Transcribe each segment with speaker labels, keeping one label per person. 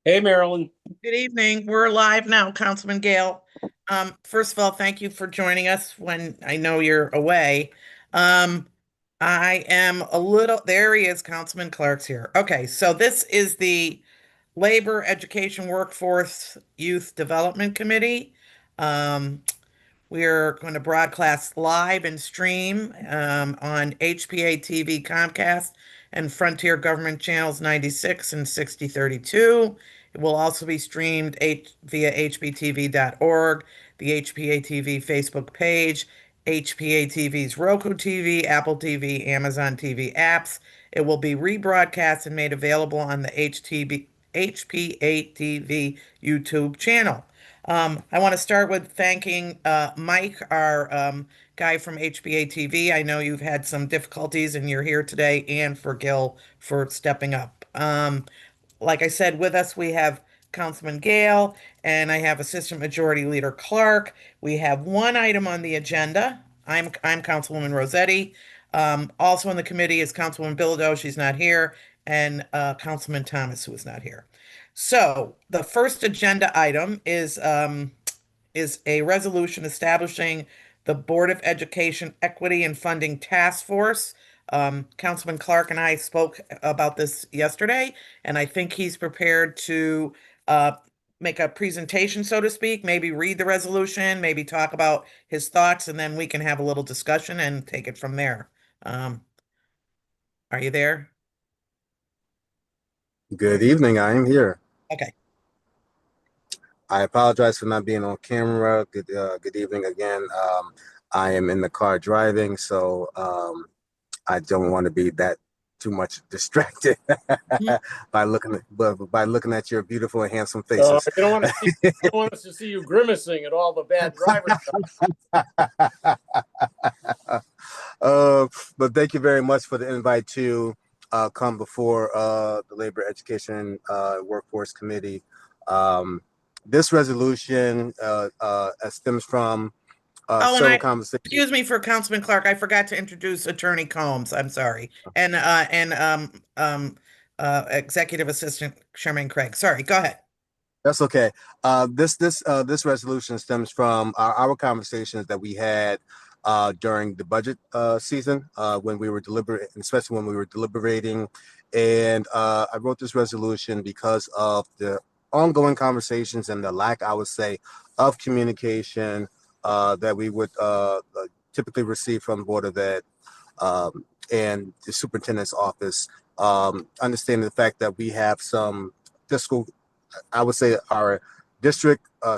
Speaker 1: Hey, Marilyn.
Speaker 2: Good evening. We're live now, Councilman Gale. First of all, thank you for joining us when I know you're away. Um, I am a little, there he is, Councilman Clark's here. Okay, so this is the Labor, Education, Workforce, Youth Development Committee. Um, we're going to broadcast live and stream on HPA-TV Comcast and Frontier Government Channels 96 and 6032. It will also be streamed via hptv.org, the HPA-TV Facebook page, HPA-TV's Roku TV, Apple TV, Amazon TV apps. It will be rebroadcast and made available on the HPA-TV YouTube channel. I want to start with thanking Mike, our guy from HBA TV. I know you've had some difficulties and you're here today, and for Gil for stepping up. Like I said, with us we have Councilman Gale and I have Assistant Majority Leader Clark. We have one item on the agenda. I'm Councilwoman Rossetti. Also on the committee is Councilwoman Bilodeau. She's not here, and Councilman Thomas, who is not here. So the first agenda item is a resolution establishing the Board of Education Equity and Funding Task Force. Councilman Clark and I spoke about this yesterday, and I think he's prepared to uh, make a presentation, so to speak, maybe read the resolution, maybe talk about his thoughts, and then we can have a little discussion and take it from there. Um, are you there?
Speaker 3: Good evening. I am here.
Speaker 2: Okay.
Speaker 3: I apologize for not being on camera. Good evening again. I am in the car driving, so I don't want to be that too much distracted
Speaker 2: Mhm.
Speaker 3: by looking at your beautiful and handsome
Speaker 1: You
Speaker 3: faces.
Speaker 1: don't want to see, you don't want us to see you grimacing at all the bad drivers.
Speaker 3: uh, but thank you very much for the invite to come before the Labor Education Workforce Committee. Um, this resolution stems from
Speaker 2: Oh, and
Speaker 3: several
Speaker 2: I,
Speaker 3: conversations.
Speaker 2: excuse me for Councilman Clark, I forgot to introduce Attorney Combs. I'm sorry. And Executive Assistant Sherman Craig. Sorry, go ahead.
Speaker 3: That's okay. This resolution stems from our conversations that we had during the budget season when we were deliberating, especially when we were deliberating. And I wrote this resolution because of the ongoing conversations and the lack, I would say, of communication that we would typically receive from the Board of Ed and the superintendent's office. Understanding the fact that we have some fiscal, I would say our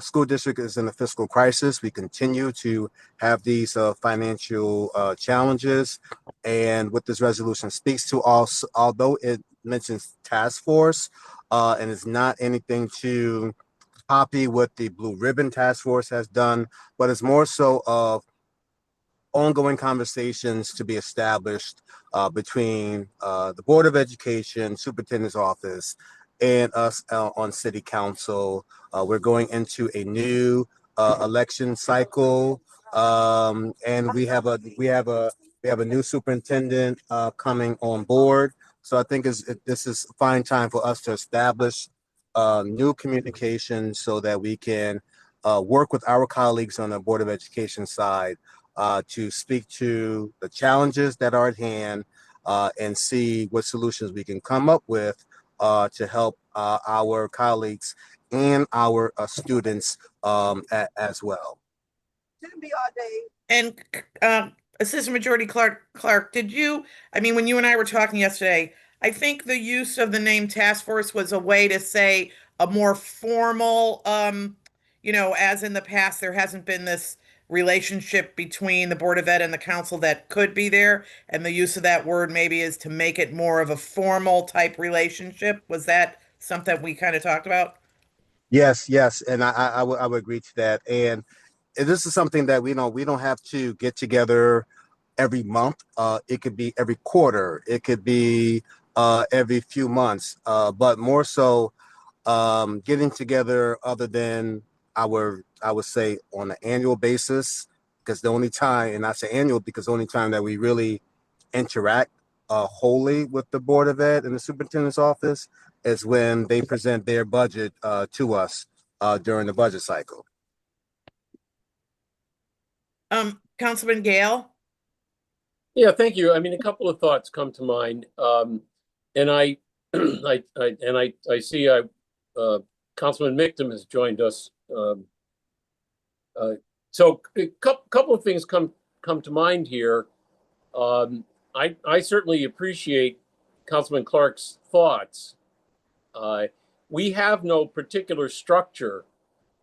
Speaker 3: school district is in a fiscal crisis. We continue to have these financial challenges. And what this resolution speaks to, also, although it mentions task force and it's not anything to copy what the Blue Ribbon Task Force has done, but it's more so of ongoing conversations to be established between the Board of Education, Superintendent's Office, and us on City Council. We're going into a new election cycle, and we have a new superintendent coming on board. So I think this is a fine time for us to establish new communication so that we can work with our colleagues on the Board of Education side to speak to the challenges that are at hand and see what solutions we can come up with to help our colleagues and our students as well.
Speaker 2: And Assistant Majority Clark, did you, I mean, when you and I were talking yesterday, I think the use of the name task force was a way to say a more formal, as in the past, there hasn't been this relationship between the Board of Ed and the council that could be there. And the use of that word maybe is to make it more of a formal type relationship. Was that something we kind of talked about?
Speaker 3: Yes, yes, and I would agree to that. And this is something that we don't have to get together every month. It could be every quarter. It could be every few months. But more so, getting together other than I would say on an annual basis, because the only time, and I say annual because the only time that we really interact wholly with the Board of Ed and the superintendent's office is when they present their budget to us during the budget cycle.
Speaker 2: Councilman Gale?
Speaker 1: Yeah, thank you. I mean, a couple of thoughts come to mind. And I, I see Councilman Mictum has joined us. So a couple of things come to mind here. I certainly appreciate Councilman Clark's thoughts. We have no particular structure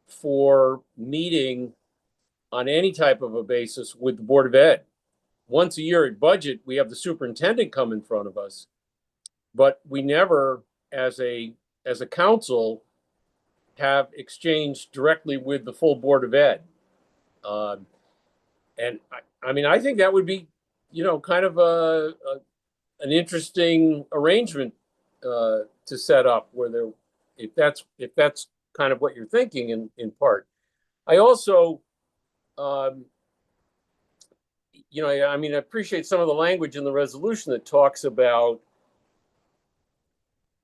Speaker 1: for meeting on any type of a basis with the Board of Ed. Once a year at budget, we have the superintendent come in front of us, but we never, as a council, have exchanged directly with the full Board of Ed. And I mean, I think that would be, kind of an interesting arrangement to set up where there, if that's kind of what you're thinking in part. I also, I mean, I appreciate some of the language in the resolution that talks about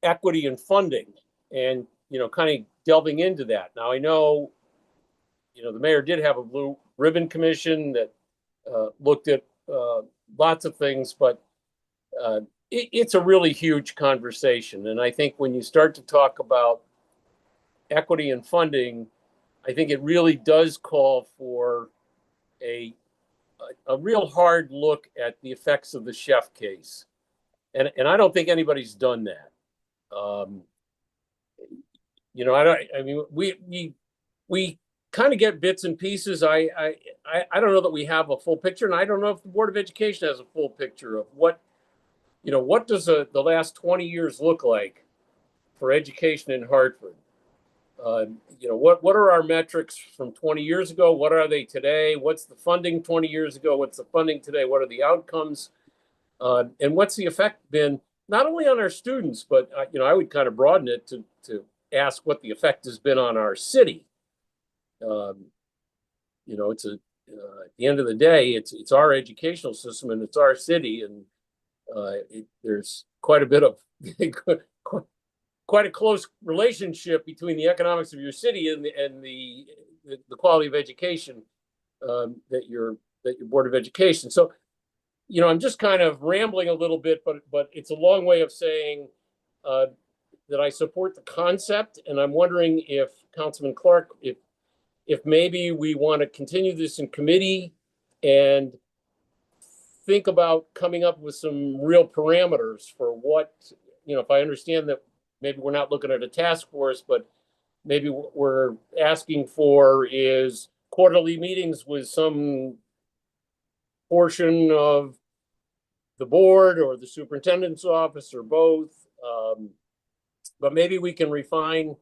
Speaker 1: equity and funding and, kind of delving into that. Now, I know, the mayor did have a blue ribbon commission that looked at lots of things, but it's a really huge conversation. And I think when you start to talk about equity and funding, I think it really does call for a real hard look at the effects of the chef case. And I don't think anybody's done that. I mean, we kind of get bits and pieces. I don't know that we have a full picture, and I don't know if the Board of Education has a full picture of what does the last 20 years look like for education in Hartford. What are our metrics from 20 years ago? What are they today? What's the funding 20 years ago? What's the funding today? What are the outcomes? And what's the effect been not only on our students, but I would kind of broaden it to ask what the effect has been on our city. It's at the end of the day, it's our educational system and it's our city, and there's quite a bit of quite a close relationship between the economics of your city and the quality of education that your Board of Education. So, I'm just kind of rambling a little bit, but it's a long way of saying that I support the concept, and I'm wondering if Councilman Clark, if maybe we want to continue this in committee and think about coming up with some real parameters for what, if I understand that maybe we're not looking at a task force, but maybe what we're asking for is quarterly meetings with some portion of the board or the superintendent's office or both. But maybe we can refine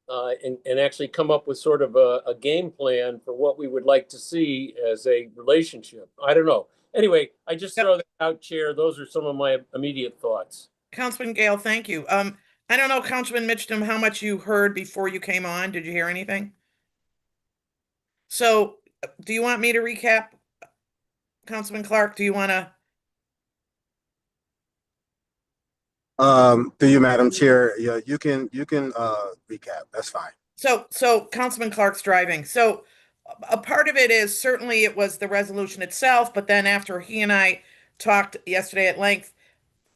Speaker 1: and actually come up with sort of a game plan for what we would like to see as a relationship. I don't know. Anyway, I just throw that out, Chair. Those are some of my immediate thoughts.
Speaker 2: Councilman Gale, thank you. I don't know, Councilman Mitchum, how much you heard before you came on. Did you hear anything? So do you want me to recap? Councilman Clark, do you want to?
Speaker 3: Through you, Madam Chair, yeah, you can recap. That's fine.
Speaker 2: So Councilman Clark's driving. So a part of it is certainly it was the resolution itself, but then after he and I talked yesterday at length,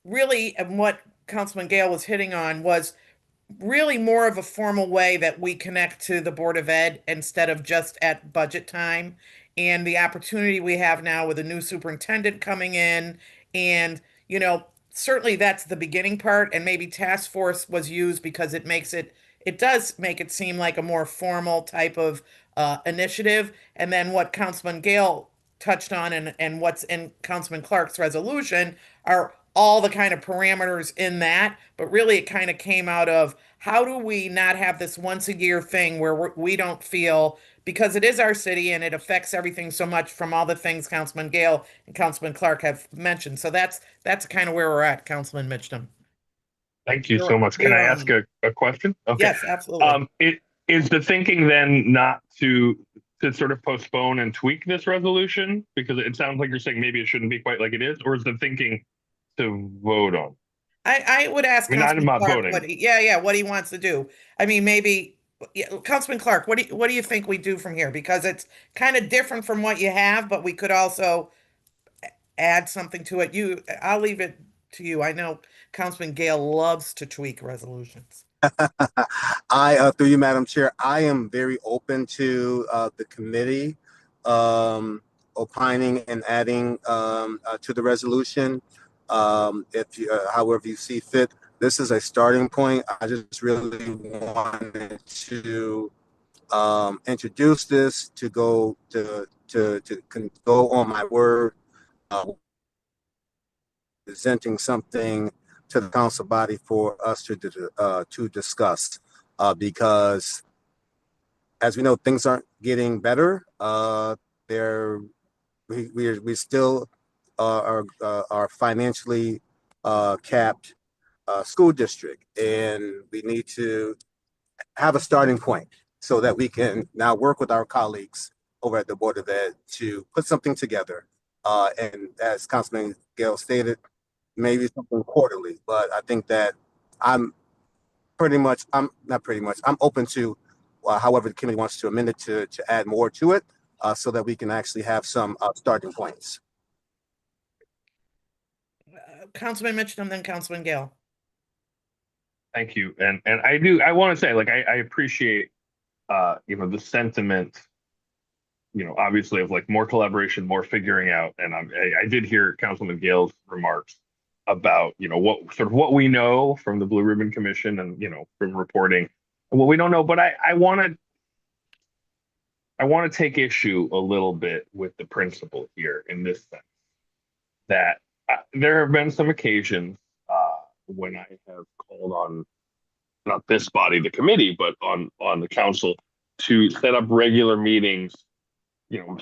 Speaker 2: really, and what Councilman Gale was hitting on was really more of a formal way that we connect to the Board of Ed instead of just at budget time, and the opportunity we have now with a new superintendent coming in. And certainly that's the beginning part, and maybe task force was used because it does make it seem like a more formal type of initiative. And then what Councilman Gale touched on and what's in Councilman Clark's resolution are all the kind of parameters in that, but really it kind of came out of how do we not have this once a year thing where we don't feel, because it is our city and it affects everything so much from all the things Councilman Gale and Councilman Clark have mentioned. So that's kind of where we're at, Councilman Mitchum.
Speaker 4: Thank you so much. Can I ask a question? Okay.
Speaker 2: Yes, absolutely.
Speaker 4: Is the thinking then not to sort of postpone and tweak this resolution? Because it sounds like you're saying maybe it shouldn't be quite like it is, or is the thinking to vote on?
Speaker 2: I would ask
Speaker 4: I mean, I'm
Speaker 2: Councilman
Speaker 4: not
Speaker 2: Clark
Speaker 4: voting.
Speaker 2: what he wants to do. I mean, maybe, yeah, Councilman Clark, what do you think we do from here? Because it's kind of different from what you have, but we could also add something to it. I'll leave it to you. I know Councilman Gale loves to tweak resolutions.
Speaker 3: Through you, Madam Chair, I am very open to the committee opining and adding to the resolution. If you, however you see fit, this is a starting point. I just really wanted to introduce this to go on my word, uh, presenting something to the council body for us to discuss, because as we know, things aren't getting better. They're we still are financially capped school district, and we need to have a starting point so that we can now work with our colleagues over at the Board of Ed to put something together. And as Councilman Gale stated, maybe something quarterly, but I think that I'm I'm not pretty much, I'm open to however the committee wants to amend it to add more to it, so that we can actually have some starting points.
Speaker 2: Councilman Mitchell, then Councilman Gale.
Speaker 4: Thank you. And I want to say, like, I appreciate, the sentiment, obviously of like more collaboration, more figuring out. And I did hear Councilman Gale's remarks about, what we know from the Blue Ribbon Commission and, from reporting and what we don't know. But I want to take issue a little bit with the principle here in this sense that there have been some occasions when I have called on not this body, the committee, but on the council to set up regular meetings,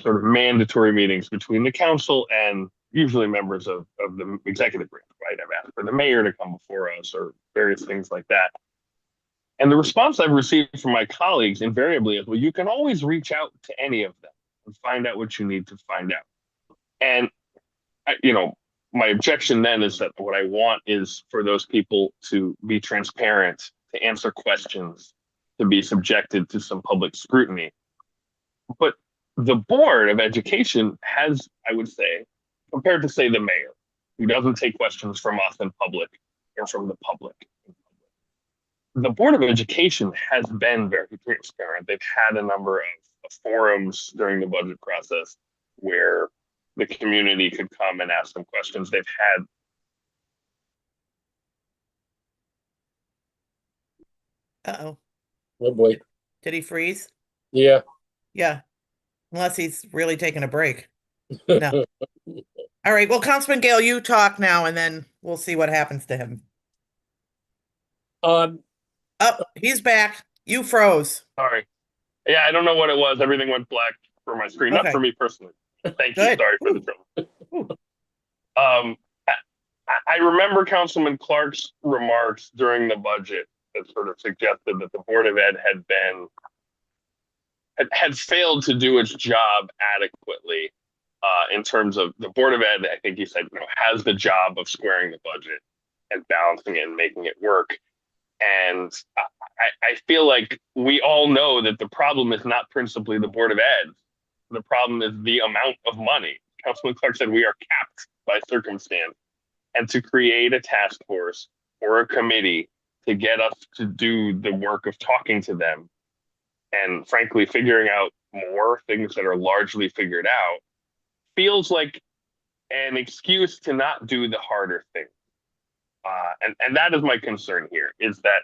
Speaker 4: sort of mandatory meetings between the council and usually members of the executive branch, right? I've asked for the mayor to come before us or various things like that. And the response I've received from my colleagues invariably is, well, you can always reach out to any of them and find out what you need to find out. And, my objection then is that what I want is for those people to be transparent, to answer questions, to be subjected to some public scrutiny. But the Board of Education has, I would say, compared to, say, the mayor, who doesn't take questions from us in public or from the public, the Board of Education has been very transparent. They've had a number of forums during the budget process where the community could come and ask them questions. They've had.
Speaker 2: Uh-oh.
Speaker 1: Oh boy.
Speaker 2: Did he freeze?
Speaker 1: Yeah.
Speaker 2: Yeah. Unless he's really taking a break. No. All right. Well, Councilman Gale, you talk now, and then we'll see what happens to him.
Speaker 1: Um,
Speaker 2: Oh, he's back. You froze.
Speaker 4: Sorry. Yeah, I don't know what it was. Everything went black for my screen. Not
Speaker 2: Okay.
Speaker 4: for me personally. Thank you.
Speaker 2: Good.
Speaker 4: Sorry for the trouble. I remember Councilman Clark's remarks during the budget that sort of suggested that the Board of Ed had failed to do its job adequately in terms of the Board of Ed. I think he said, has the job of squaring the budget and balancing it and making it work. And I feel like we all know that the problem is not principally the Board of Ed. The problem is the amount of money. Councilman Clark said we are capped by circumstance. And to create a task force or a committee to get us to do the work of talking to them and frankly figuring out more things that are largely figured out feels like an excuse to not do the harder thing. And that is my concern here, is that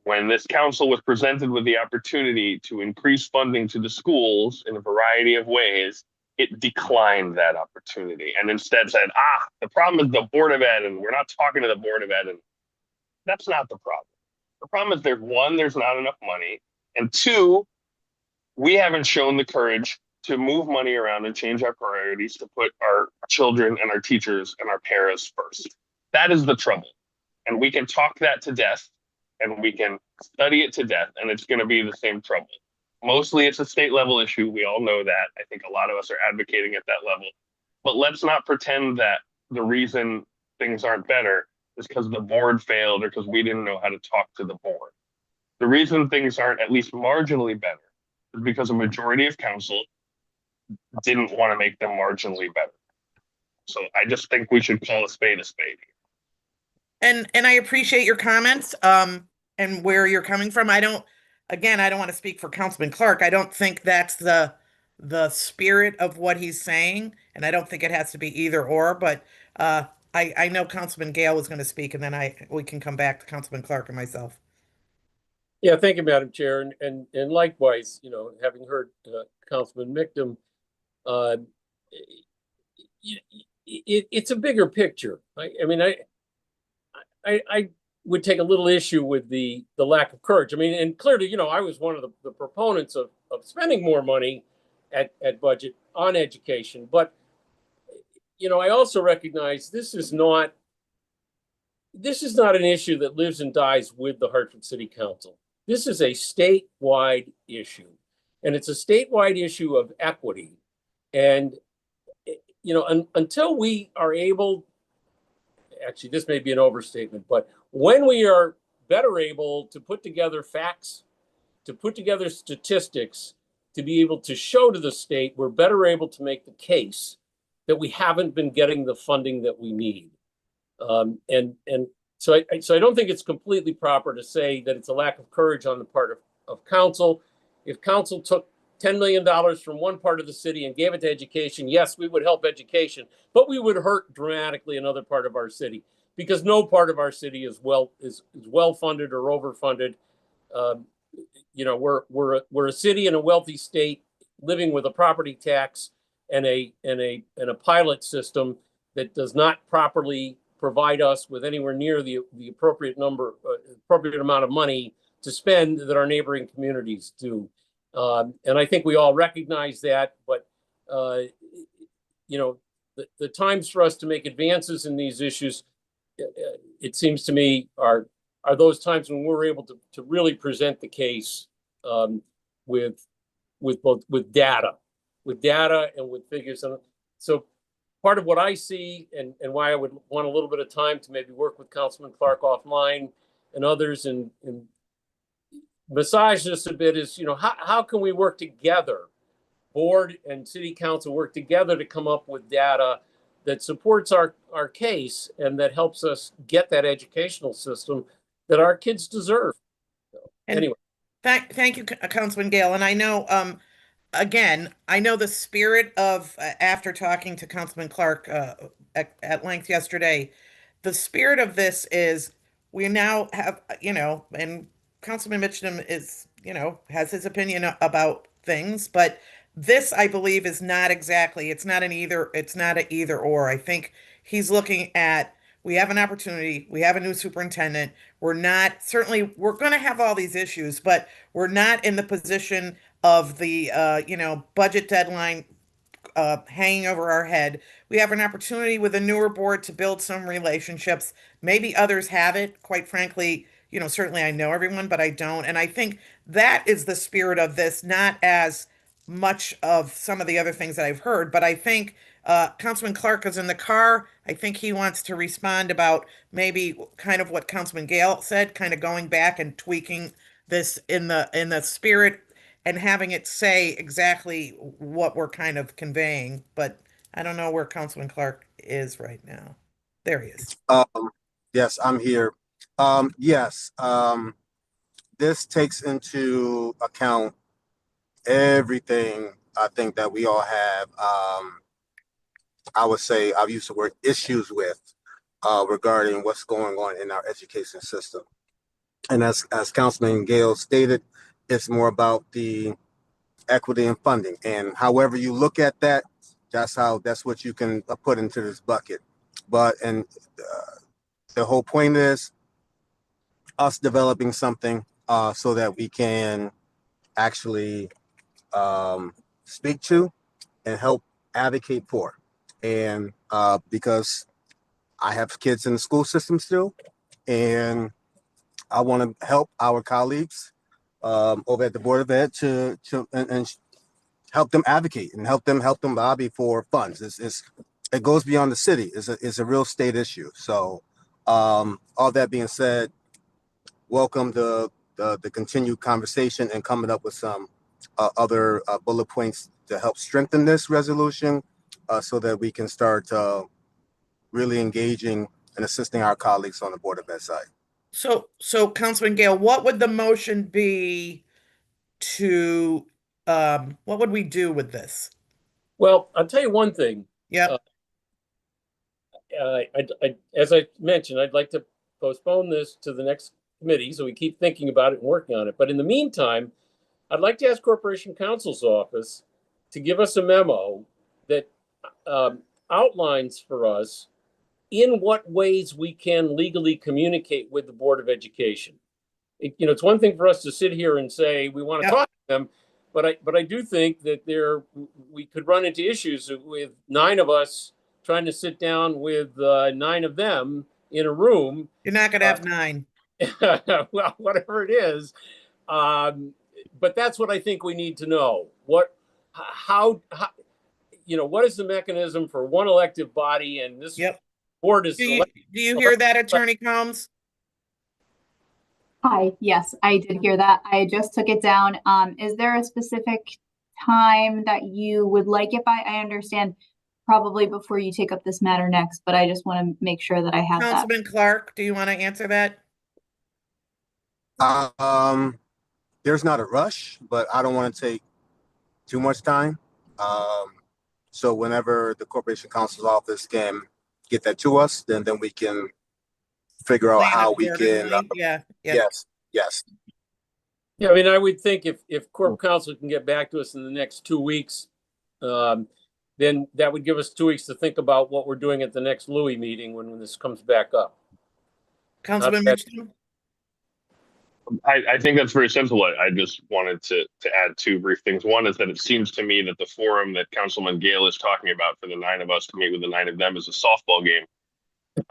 Speaker 4: when this council was presented with the opportunity to increase funding to the schools in a variety of ways, it declined that opportunity and instead said, the problem is the Board of Ed, and we're not talking to the Board of Ed. And that's not the problem. The problem is there's not enough money. And two, we haven't shown the courage to move money around and change our priorities to put our children and our teachers and our parents first. That is the trouble. And we can talk that to death and we can study it to death, and it's going to be the same trouble. Mostly it's a state level issue. We all know that. I think a lot of us are advocating at that level. But let's not pretend that the reason things aren't better is because the board failed or because we didn't know how to talk to the board. The reason things aren't at least marginally better is because a majority of council didn't want to make them marginally better. So I just think we should call a spade a spade.
Speaker 2: And I appreciate your comments, and where you're coming from. I don't want to speak for Councilman Clark. I don't think that's the spirit of what he's saying, and I don't think it has to be either or, but I know Councilman Gale was going to speak, and then we can come back to Councilman Clark and myself.
Speaker 1: Yeah, thank you, Madam Chair, and likewise, having heard Councilman Mictum, it's a bigger picture. I would take a little issue with the lack of courage. I mean, and clearly, I was one of the proponents of spending more money at budget on education, but I also recognize this is not an issue that lives and dies with the Hartford City Council. This is a statewide issue, and it's a statewide issue of equity. And until we are able, actually, this may be an overstatement, but when we are better able to put together facts, to put together statistics, to be able to show to the state, we're better able to make the case that we haven't been getting the funding that we need. So I don't think it's completely proper to say that it's a lack of courage on the part of council. If council took $10 million from one part of the city and gave it to education, yes, we would help education, but we would hurt dramatically another part of our city, because no part of our city is well funded or overfunded. We're a city in a wealthy state living with a property tax and a pilot system that does not properly provide us with anywhere near the appropriate amount of money to spend that our neighboring communities do. And I think we all recognize that, but the times for us to make advances in these issues, it seems to me, are those times when we're able to really present the case with data and with figures. And so part of what I see and why I would want a little bit of time to maybe work with Councilman Clark offline and others and massage this a bit is, how can we work together, board and city council work together to come up with data that supports our case and that helps us get that educational system that our kids deserve. So, anyway.
Speaker 2: Thank you, Councilman Gale. And I know, again, I know the spirit of, after talking to Councilman Clark at length yesterday, the spirit of this is we now have, and Councilman Mitchum is, has his opinion about things, but this, I believe, is not exactly, it's not an either or. I think he's looking at, we have an opportunity, we have a new superintendent. We're going to have all these issues, but we're not in the position of the, budget deadline hanging over our head. We have an opportunity with a newer board to build some relationships. Maybe others have it. Quite frankly, certainly I know everyone, but I don't. And I think that is the spirit of this, not as much of some of the other things that I've heard, but I think Councilman Clark is in the car. I think he wants to respond about maybe kind of what Councilman Gale said, kind of going back and tweaking this in the spirit and having it say exactly what we're kind of conveying. But I don't know where Councilman Clark is right now. There he is.
Speaker 3: Yes, I'm here. Yes, this takes into account everything I think that we all have. I would say I've used the word issues with regarding what's going on in our education system. And as Councilman Gale stated, it's more about the equity and funding. And however you look at that, that's what you can put into this bucket. But the whole point is us developing something so that we can actually speak to and help advocate for. And because I have kids in the school system still, and I want to help our colleagues over at the Board of Ed to help them advocate and help them lobby for funds. It goes beyond the city. It's a real state issue. So All that being said, welcome the continued conversation and coming up with some other bullet points to help strengthen this resolution so that we can start really engaging and assisting our colleagues on the Board of Ed side.
Speaker 2: So Councilman Gale, what would the motion be to, what would we do with this?
Speaker 1: Well, I'll tell you one thing.
Speaker 2: Yep,
Speaker 1: As I mentioned, I'd like to postpone this to the next committee so we keep thinking about it and working on it. But in the meantime, I'd like to ask Corporation Counsel's office to give us a memo that outlines for us in what ways we can legally communicate with the Board of Education. It's one thing for us to sit here and say we want to
Speaker 2: Yep.
Speaker 1: talk to them, but I do think that we could run into issues with 9 of us trying to sit down with 9 of them in a room.
Speaker 2: you're not gonna have 9.
Speaker 1: Well, whatever it is. But that's what I think we need to know. How, what is the mechanism for one elective body, and this
Speaker 2: Yep.
Speaker 1: board is
Speaker 2: Do you hear that, Attorney Combs?
Speaker 5: Hi, yes, I did hear that. I just took it down. Is there a specific time that you would like it by? I understand probably before you take up this matter next, but I just want to make sure that I have that.
Speaker 2: Councilman Clark, do you want to answer that?
Speaker 3: There's not a rush, but I don't want to take too much time. So whenever the Corporation Counsel's office can get that to us, then we can figure out
Speaker 2: Plan
Speaker 3: how we can.
Speaker 2: accordingly. Yeah.
Speaker 3: Yes.
Speaker 1: Yeah, I mean, I would think if Corp Counsel can get back to us in the next 2 weeks, then that would give us 2 weeks to think about what we're doing at the next LEWY meeting when this comes back up.
Speaker 2: Councilman
Speaker 1: Not that-
Speaker 2: Mitchell?
Speaker 4: I think that's very simple. I just wanted to add 2 brief things. One is that it seems to me that the forum that Councilman Gale is talking about for the 9 of us to meet with the 9 of them is a softball game.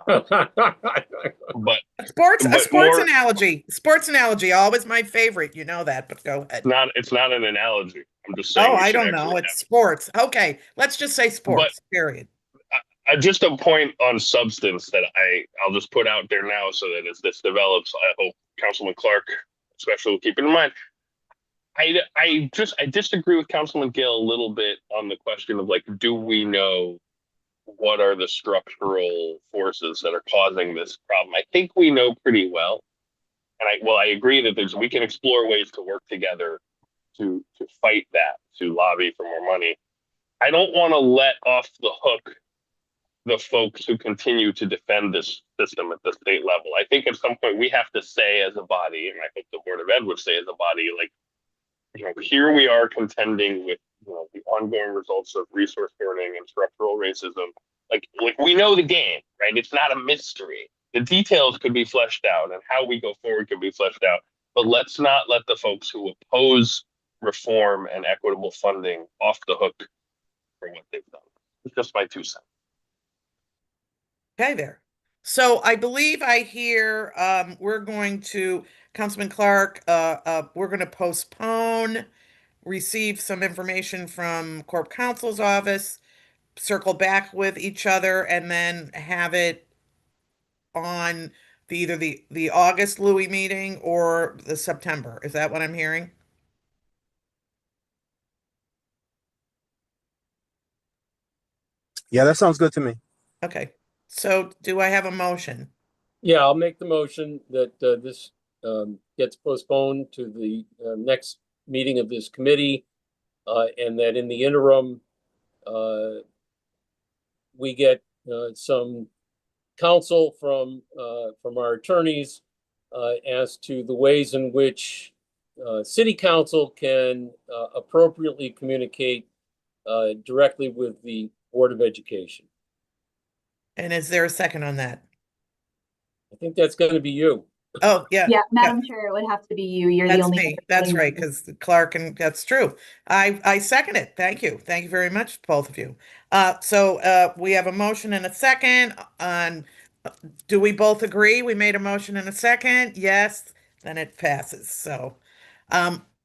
Speaker 4: But
Speaker 2: A sports
Speaker 4: more-
Speaker 2: analogy. Sports analogy, always my favorite. You know that, but go ahead.
Speaker 4: it's not an analogy. I'm just saying.
Speaker 2: Oh,
Speaker 4: we
Speaker 2: I
Speaker 4: should
Speaker 2: don't know.
Speaker 4: actually
Speaker 2: It's sports. Okay, let's just say sports, period.
Speaker 4: just a point on substance that I'll just put out there now so that as this develops, I hope Councilman Clark especially will keep it in mind. I disagree with Councilman Gale a little bit on the question of like, do we know what are the structural forces that are causing this problem? I think we know pretty well. And I agree that we can explore ways to work together to fight that, to lobby for more money. I don't want to let off the hook the folks who continue to defend this system at the state level. I think at some point we have to say as a body, and I hope the Board of Ed would say as a body, like, here we are contending with the ongoing results of resource learning and structural racism. Like we know the game, right? It's not a mystery. The details could be fleshed out and how we go forward could be fleshed out. But let's not let the folks who oppose reform and equitable funding off the hook for what they've done. It's just my 2 cents.
Speaker 2: Okay, there. So I believe I hear we're going to, Councilman Clark, we're going to postpone, receive some information from Corp Counsel's office, circle back with each other, and then have it on either the August LEWY meeting or the September. Is that what I'm hearing?
Speaker 3: Yeah, that sounds good to me.
Speaker 2: Okay. So do I have a motion?
Speaker 1: Yeah, I'll make the motion that this gets postponed to the next meeting of this committee, and that in the interim, we get some counsel from our attorneys as to the ways in which city council can appropriately communicate directly with the Board of Education.
Speaker 2: And is there a second on that?
Speaker 1: I think that's going to be you.
Speaker 2: Oh, yeah.
Speaker 5: Yeah, Madam Chair, it would have to be you. You're the
Speaker 2: That's
Speaker 5: only.
Speaker 2: me. That's right, because Clark, and that's true. I second it. Thank you. Thank you very much, both of you. So we have a motion and a second on, do we both agree? We made a motion and a second. Yes, then it passes. So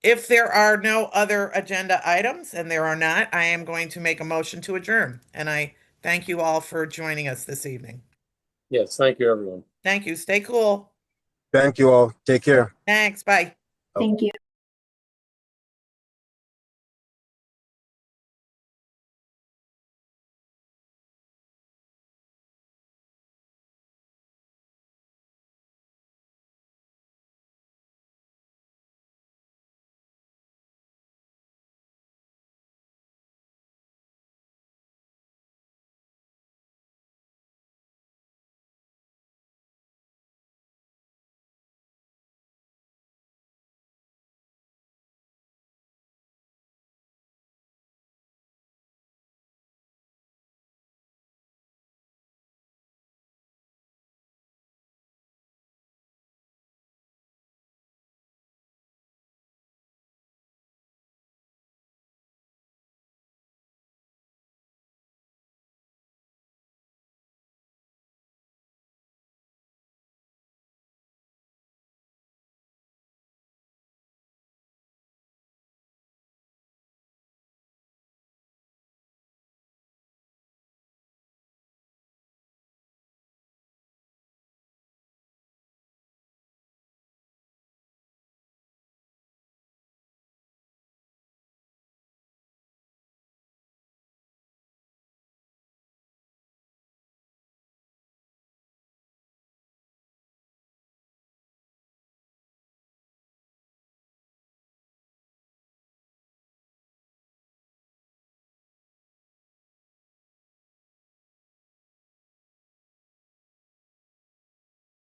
Speaker 2: if there are no other agenda items, and there are not, I am going to make a motion to adjourn. And I thank you all for joining us this evening.
Speaker 1: Yes, thank you, everyone.
Speaker 2: Thank you. Stay cool.
Speaker 3: Thank you all. Take care.
Speaker 2: Thanks. Bye.
Speaker 5: Thank you.